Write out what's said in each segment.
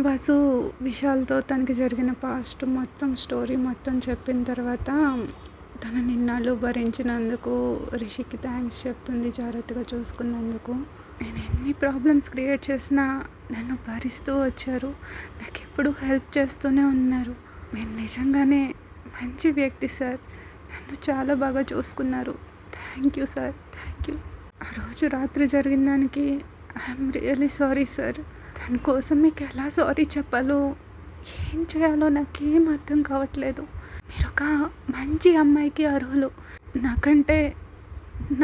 వసు విశాల్‌తో తనకి జరిగిన పాస్ట్ మొత్తం స్టోరీ మొత్తం చెప్పిన తర్వాత, తనని ఇన్నాళ్ళు భరించినందుకు రిషికి థాంక్స్ చెప్తుంది జాగ్రత్తగా చూసుకున్నందుకు. నేను ఎన్ని ప్రాబ్లమ్స్ క్రియేట్ చేసినా నన్ను భరిస్తూ వచ్చారు. నాకెప్పుడూ హెల్ప్ చేస్తూనే ఉన్నారు. మీరు నిజంగానే మంచి వ్యక్తి సార్. నన్ను చాలా బాగా చూసుకున్నారు. Thank you sir. Thank you. ఆ రోజు రాత్రి జరిగిన దానికి ఐయామ్ రియల్లీ సారీ సార్. దాని కోసం మీకు ఎలా సారీ చెప్పాలో, ఏం చేయాలో నాకేం అర్థం కావట్లేదు. మీరొక మంచి అమ్మాయికి అర్హులు. నాకంటే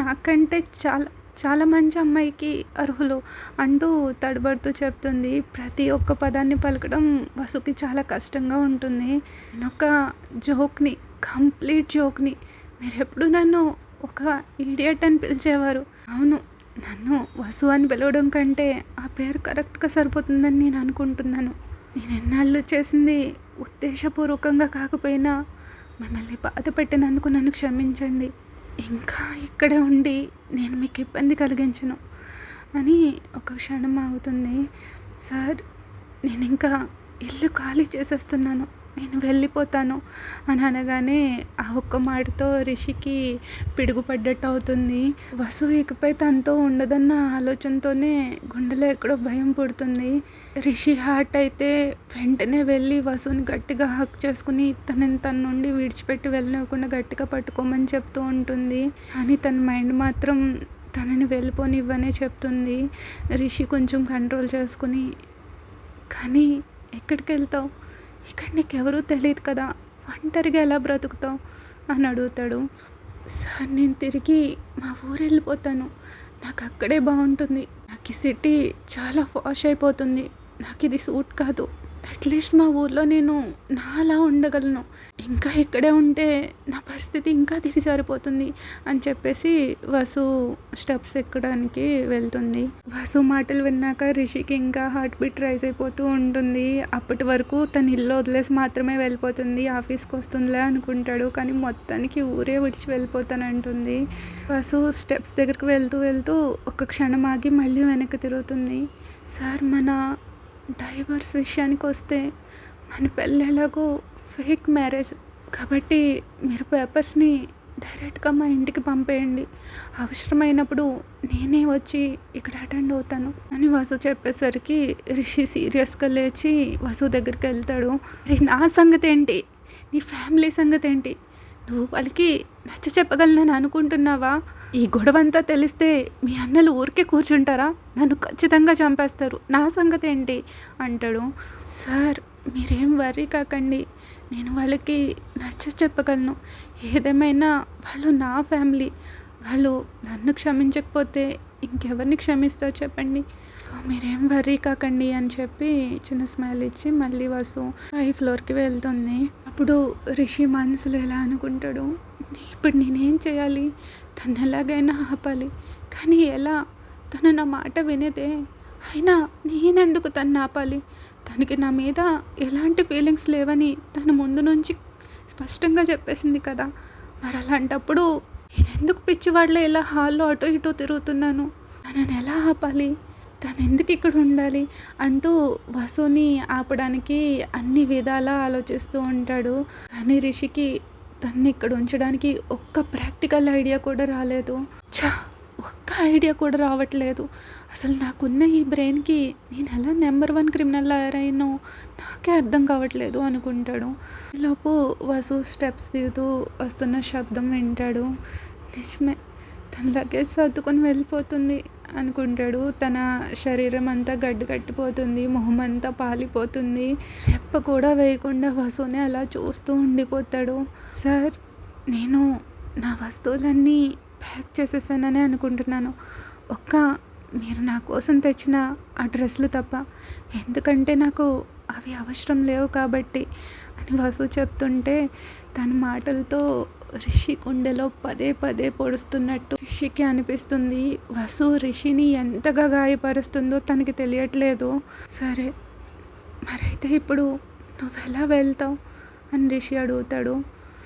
నాకంటే చాలా చాలా మంచి అమ్మాయికి అర్హులు అంటూ తడబడుతూ చెప్తుంది. ప్రతి ఒక్క పదాన్ని పలకడం వసుకి చాలా కష్టంగా ఉంటుంది. నేనొక జోక్‌ని, కంప్లీట్ జోక్‌ని. మీరెప్పుడు నన్ను ఒక ఇడియట్ అని పిలిచేవారు. అవును, నన్ను వసు అని పిలవడం కంటే ఆ పేరు కరెక్ట్‌గా సరిపోతుందని నేను అనుకుంటున్నాను. నేను ఎన్నాళ్ళు చేసింది ఉద్దేశపూర్వకంగా కాకపోయినా మిమ్మల్ని బాధ పెట్టినందుకు నన్ను క్షమించండి. ఇంకా ఇక్కడే ఉండి నేను మీకు ఇబ్బంది కలిగించను అని ఒక క్షణం ఆగుతుంది. సార్, నేనింకా ఇల్లు ఖాళీ చేసేస్తున్నాను. నేను వెళ్ళిపోతాను అని అనగానే ఆ ఒక్క మాటతో రిషికి పిడుగుపడ్డట్టు అవుతుంది. వసు ఇకపై తనతో ఉండదన్న ఆలోచనతోనే గుండెలో ఎక్కడో భయం పుడుతుంది. రిషి హార్ట్ అయితే వెంటనే వెళ్ళి వసుని గట్టిగా హగ్ చేసుకుని తనని తన నుండి విడిచిపెట్టి వెళ్ళనివ్వకుండా గట్టిగా పట్టుకోమని చెప్తూ ఉంటుంది. కానీ తన మైండ్ మాత్రం తనని వెళ్ళిపోనివ్వనే చెప్తుంది. రిషి కొంచెం కంట్రోల్ చేసుకుని, కానీ ఎక్కడికి వెళ్తావు? ఇక్కడ నీకెవరూ తెలియదు కదా, ఒంటరిగా ఎలా బ్రతుకుతావు అని అడుగుతాడు. సార్, నేను తిరిగి మా ఊరు వెళ్ళిపోతాను. నాకు అక్కడే బాగుంటుంది. నాకు ఈ సిటీ చాలా ఫాష్ అయిపోతుంది. నాకు ఇది సూట్ కాదు. అట్లీస్ట్ మా ఊర్లో నేను నాలా ఉండగలను. ఇంకా ఇక్కడే ఉంటే నా పరిస్థితి ఇంకా దిగజారిపోతుంది అని చెప్పేసి వసు స్టెప్స్ ఎక్కడానికి వెళ్తుంది. వసు మాటలు విన్నాక రిషికి ఇంకా హార్ట్ బీట్ రైజ్ అయిపోతూ ఉంటుంది. అప్పటి వరకు తన ఇల్లు వదిలేసి మాత్రమే వెళ్ళిపోతుంది. ఆఫీస్కి వస్తుందిలే అనుకుంటాడు. కానీ మొత్తానికి ఊరే విడిచి వెళ్ళిపోతానంటుంది. వసు స్టెప్స్ దగ్గరికి వెళ్తూ వెళ్తూ ఒక క్షణం ఆగి మళ్ళీ వెనక్కి తిరుగుతుంది. సార్, మన డైవర్స్ విషయానికి వస్తే మన పెళ్ళి ఎలాగో ఫేక్ మ్యారేజ్ కాబట్టి మీరు పేపర్స్ని డైరెక్ట్గా మా ఇంటికి పంపేయండి. అవసరమైనప్పుడు నేనే వచ్చి ఇక్కడ అటెండ్ అవుతాను అని వసు చెప్పేసరికి రిషి సీరియస్గా లేచి వసు దగ్గరికి వెళ్తాడు. నా సంగతి ఏంటి? నీ ఫ్యామిలీ సంగతి ఏంటి? నువ్వు వాళ్ళకి నచ్చ చెప్పగలనని అనుకుంటున్నావా? ఈ గొడవంతా తెలిస్తే మీ అన్నలు ఊరికే కూర్చుంటారా? నన్ను ఖచ్చితంగా చంపేస్తారు. నా సంగతి ఏంటి అంటాడు. సార్, మీరేం వర్రీ కాకండి. నేను వాళ్ళకి నచ్చ చెప్పగలను. ఏదేమైనా వాళ్ళు నా ఫ్యామిలీ. వాళ్ళు నన్ను క్షమించకపోతే ఇంకెవరిని క్షమిస్తారు చెప్పండి. సో మీరేం వర్రీ కాకండి అని చెప్పి చిన్న స్మైల్ ఇచ్చి మళ్ళీ వసు పై ఫ్లోర్కి వెళ్తుంది. అప్పుడు రిషి మనసులో ఎలా అనుకుంటాడు, ఇప్పుడు నేనేం చేయాలి? తను ఎలాగైనా ఆపాలి, కానీ ఎలా? తను నా మాట వినేదే. అయినా నేనెందుకు తను ఆపాలి? తనకి నా మీద ఎలాంటి ఫీలింగ్స్ లేవని తను ముందు నుంచి స్పష్టంగా చెప్పేసింది కదా. మరి అలాంటప్పుడు నేనెందుకు పిచ్చివాడలో ఇలా హాల్లో అటు ఇటు తిరుగుతున్నాను? తనని ఎలా ఆపాలి? తను ఎందుకు ఇక్కడ ఉండాలి అంటూ వసుని ఆపడానికి అన్ని విధాలా ఆలోచిస్తూ ఉంటాడు. కానీ రిషికి తన్ని ఇక్కడ ఉంచడానికి ఒక్క ప్రాక్టికల్ ఐడియా కూడా రాలేదు. ఒక్క ఐడియా కూడా రావట్లేదు. అసలు నాకున్న ఈ బ్రెయిన్కి నేను ఎలా నెంబర్ 1 క్రిమినల్ అయ్యానో నాకే అర్థం కావట్లేదు అనుకుంటాడు. ఈలోపు వసు స్టెప్స్ దిగుతూ వస్తున్న శబ్దం వింటాడు. నిజమే, తన లగేజ్ సర్దుకొని వెళ్ళిపోతుంది అనుకుంటాడు. తన శరీరం అంతా గడ్డు కట్టిపోతుంది, మొహం అంతా పాలిపోతుంది. రెప్ప కూడా వేయకుండా వసుని అలా చూస్తూ ఉండిపోతాడు. సార్, నేను నా వస్తువులన్నీ ప్యాక్ చేసేసానని అనుకుంటున్నాను. మీరు నా కోసం తెచ్చిన ఆ డ్రెస్సులు తప్ప. ఎందుకంటే నాకు అవి అవసరం లేవు కాబట్టి అని వసు చెప్తుంటే తన మాటలతో రిషి గుండెలో పదే పదే పొడుస్తున్నట్టు రిషికి అనిపిస్తుంది. వసు రిషిని ఎంతగా గాయపరుస్తుందో తనకి తెలియట్లేదు. సరే, మరైతే ఇప్పుడు నువ్వెలా వెళ్తావు అని రిషి అడుగుతాడు.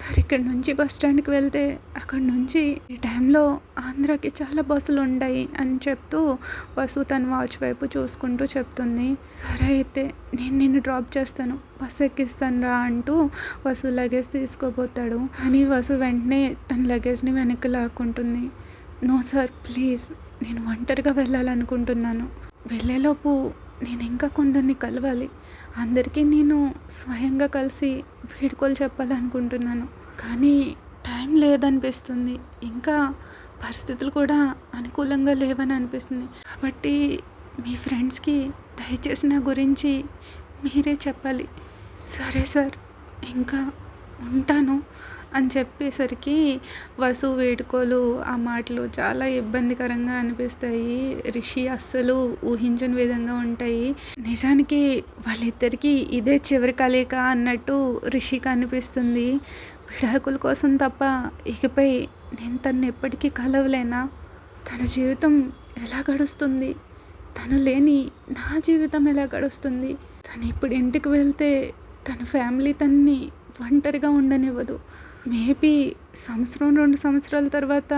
మరి ఇక్కడి నుంచి బస్ స్టాండ్‌కి వెళ్తే అక్కడి నుంచి ఈ టైంలో ఆంధ్రాకి చాలా బస్సులుంటాయి అని చెప్తూ వసు తన వాచ్ వైపు చూసుకుంటూ చెప్తుంది. సరే అయితే నేను నిన్ను డ్రాప్ చేస్తాను, బస్ ఎక్కిస్తాను రా అంటూ వసు లగేజ్ తీసుకోబోతాడు. కానీ వసు వెంటనే తన లగేజ్‌ని వెనక్కి లాక్కుంటుంది. నో సార్ ప్లీజ్, నేను ఒంటరిగా వెళ్ళాలనుకుంటున్నాను. వెళ్ళేలోపు నేను ఇంకా కొందరిని కలవాలి. అందరికీ నేను స్వయంగా కలిసి వీడ్కోలు చెప్పాలనుకుంటున్నాను. కానీ టైం లేదనిపిస్తుంది. ఇంకా పరిస్థితులు కూడా అనుకూలంగా లేవని అనిపిస్తుంది. కాబట్టి మీ ఫ్రెండ్స్‌కి దయచేసి నా గురించి మీరే చెప్పాలి. సరే సార్, ఇంకా ఉంటాను అని చెప్పేసరికి వసు వేడుకోలు ఆ మాటలు చాలా ఇబ్బందికరంగా అనిపిస్తాయి. రిషి అస్సలు ఊహించని విధంగా ఉంటాయి. నిజానికి వాళ్ళిద్దరికీ ఇదే చివరి కలయిక అన్నట్టు రిషికి అనిపిస్తుంది. విడాకుల కోసం తప్ప ఇకపై నేను తనని ఎప్పటికీ కలవలేనా? తన జీవితం ఎలా గడుస్తుంది? తను లేని నా జీవితం ఎలా గడుస్తుంది? తను ఇప్పుడు ఇంటికి వెళ్తే తన ఫ్యామిలీ తనని ఒంటరిగా ఉండనివ్వదు. మేబీ సంవత్సరం 2 సంవత్సరాల తర్వాత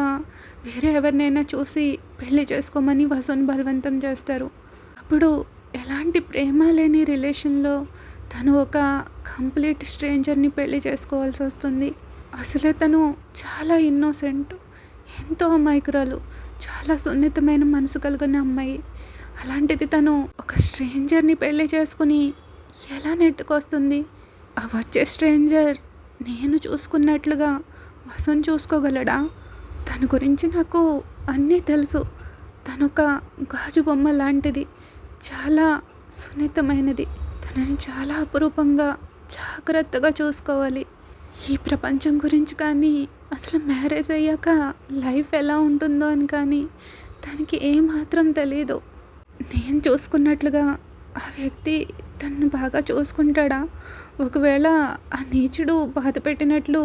వేరే ఎవరినైనా చూసి పెళ్లి చేసుకోమని వసుని బలవంతం చేస్తారు. అప్పుడు ఎలాంటి ప్రేమ లేని రిలేషన్‌లో తను ఒక కంప్లీట్ స్ట్రేంజర్‌ని పెళ్లి చేసుకోవాల్సి వస్తుంది. అసలే తను చాలా ఇన్నోసెంట్, ఎంతో అమాయకురాలు, చాలా సున్నితమైన మనసు కలిగిన అమ్మాయి. అలాంటిది తను ఒక స్ట్రేంజర్‌ని పెళ్లి చేసుకుని ఎలా నెట్టుకొస్తుంది? ఆ వచ్చే స్ట్రేంజర్ నేను చూసుకున్నట్లుగా వసుని చూసుకోగలడా? తన గురించి నాకు అన్నీ తెలుసు. తనొక గాజు బొమ్మ లాంటిది, చాలా సున్నితమైనది. తనని చాలా అపురూపంగా జాగ్రత్తగా చూసుకోవాలి. ఈ ప్రపంచం గురించి కానీ, అసలు మ్యారేజ్ అయ్యాక లైఫ్ ఎలా ఉంటుందో అని కానీ తనకి ఏమాత్రం తెలీదు. నేను చూసుకున్నట్లుగా ఆ వ్యక్తి తనను బాగా చూసుకుంటాడా? ఒకవేళ ఆ నీచుడు బాధ పెట్టినట్లు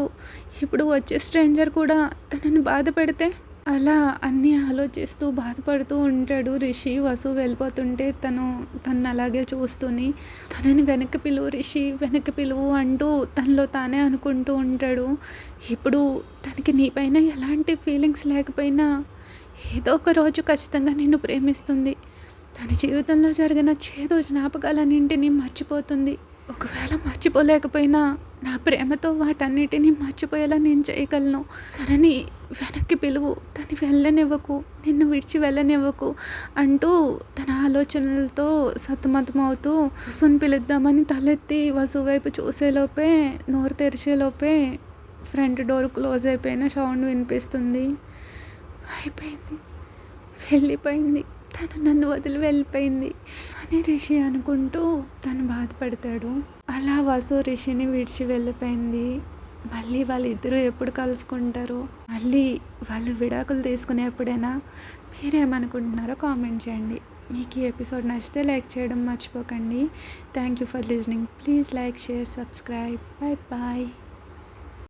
ఇప్పుడు వచ్చే స్ట్రేంజర్ కూడా తనని బాధ పెడితే? అలా అన్నీ ఆలోచిస్తూ బాధపడుతూ ఉంటాడు రిషి. వసు వెళ్ళిపోతుంటే తనని అలాగే చూస్తూని, తనని వెనక్కి పిలువు రిషి, వెనక్కి పిలువు అంటూ తనలో తానే అనుకుంటూ ఉంటాడు. ఇప్పుడు తనకి నీపైన ఎలాంటి ఫీలింగ్స్ లేకపోయినా ఏదో ఒక రోజు ఖచ్చితంగా నిన్ను ప్రేమిస్తుంది. తన జీవితంలో జరిగిన చేదు జ్ఞాపకాలన్నింటినీ మర్చిపోతుంది. ఒకవేళ మర్చిపోలేకపోయినా నా ప్రేమతో వాటన్నిటినీ మర్చిపోయేలా నేను చేయగలను. తనని వెనక్కి పిలువు, తను వెళ్ళనివ్వకు, నిన్ను విడిచి వెళ్ళనివ్వకు అంటూ తన ఆలోచనలతో సతమతమవుతూ వసుని పిలుద్దామని తలెత్తి వసు వైపు చూసేలోపే, నోరు తెరిచేలోపే ఫ్రంట్ డోర్ క్లోజ్ అయిపోయిన సౌండ్ వినిపిస్తుంది. అయిపోయింది, వెళ్ళిపోయింది, తను నన్ను వదిలి వెళ్ళిపోయింది అని రిషి అనుకుంటూ తను బాధపడతాడు. అలా వసు రిషిని విడిచి వెళ్ళిపోయింది. మళ్ళీ వాళ్ళిద్దరూ ఎప్పుడు కలుసుకుంటారో, మళ్ళీ వాళ్ళు విడాకులు తీసుకునేప్పుడైనా మీరేమనుకుంటున్నారో కామెంట్ చేయండి. మీకు ఈ ఎపిసోడ్ నచ్చితే లైక్ చేయడం మర్చిపోకండి. Thank you for listening. Please like, share, subscribe. Bye bye.